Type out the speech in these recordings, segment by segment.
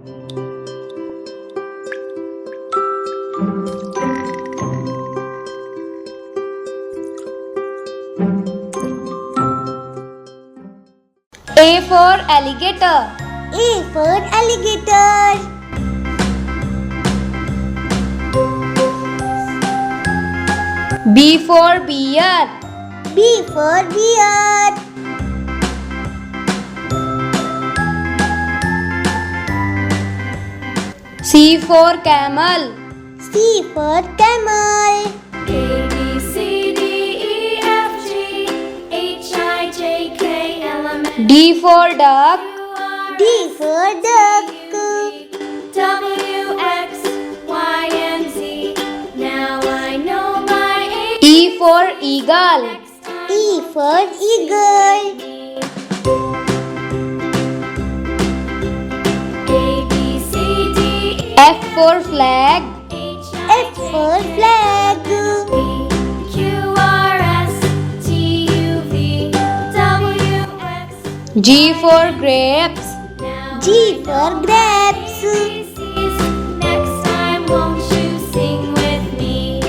A for alligator. A for alligator. B for bear. B for bear. C for camel. C for camel. A, B, C, D, E, F, G, H, I, J, K, L, M, N, D for duck. D for duck. W, X, Y, and Z. Now I know my A. E for eagle. E for eagle. A, B, C, D, E, F for flag. H, F for flag. Q, R, S, T, U, V, W, X. G for grapes. Now G for grapes. next time won't you sing with me?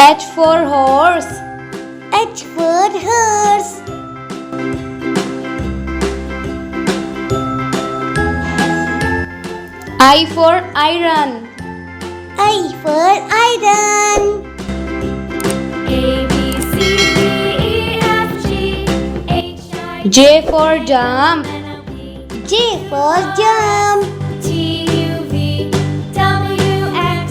H for horse. H for horse. I for iron. I for iron. A, B, C, D, E, F, G, H, I, J for jump. N, O, P, J for jump. T, U, V, W, X,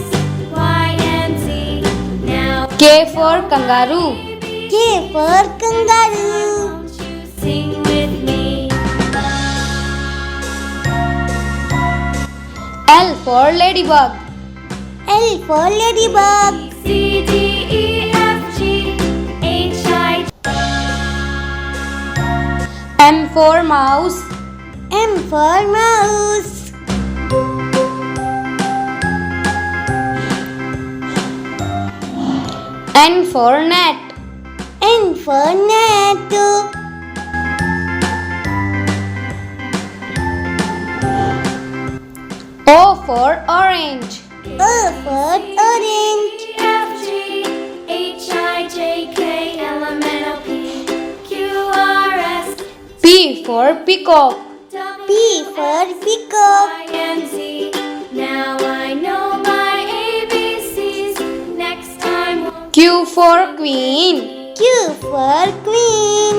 Y, and Z. Now K for kangaroo. K for kangaroo. won't you sing with me? L for ladybug. L for ladybug. C, D, E, F, G, H, I, M for mouse. M for mouse. N for net. N for net. O for orange. O for orange. F, G, H, I, J, K, L, M, N, O, P, Q, R, S, P for peacock. P for peacock. Y, and Z. Now I know my ABCs. Next time won't Q for queen. Q for queen.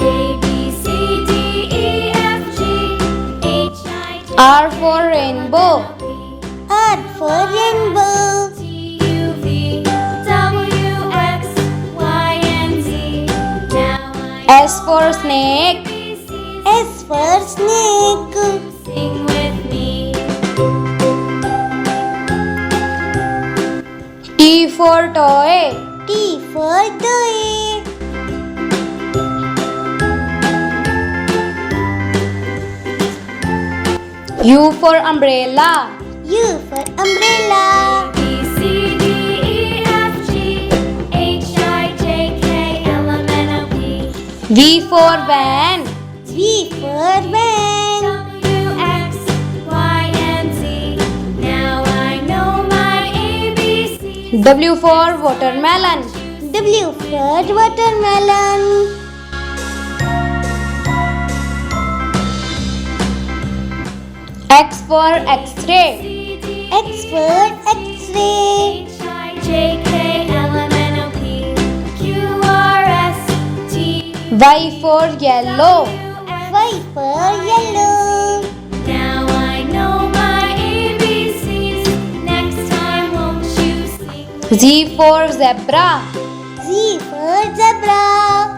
A, B, C, D, E, F, G, H, I, J, R for rainbow. R for rainbow. T, U, V, W, X, Y, and Z. Now I S for snake. ABCs. S for snake. Sing with me. T for toy. T for toy. U for umbrella. U for umbrella. B, C, D, E, F, G, H, I, J, K, L, M, N, O, P, V for van. V for van. W, X, Y, and Z. Now I know my ABCs. W for watermelon. W for watermelon. X for x-ray. X for X-ray. H, I, J, K, L, M, N, O, P, Q, R, S, T, Y for yellow. Y for yellow. Now I know my ABCs. Next time won't you sing? Z for zebra. Z for zebra.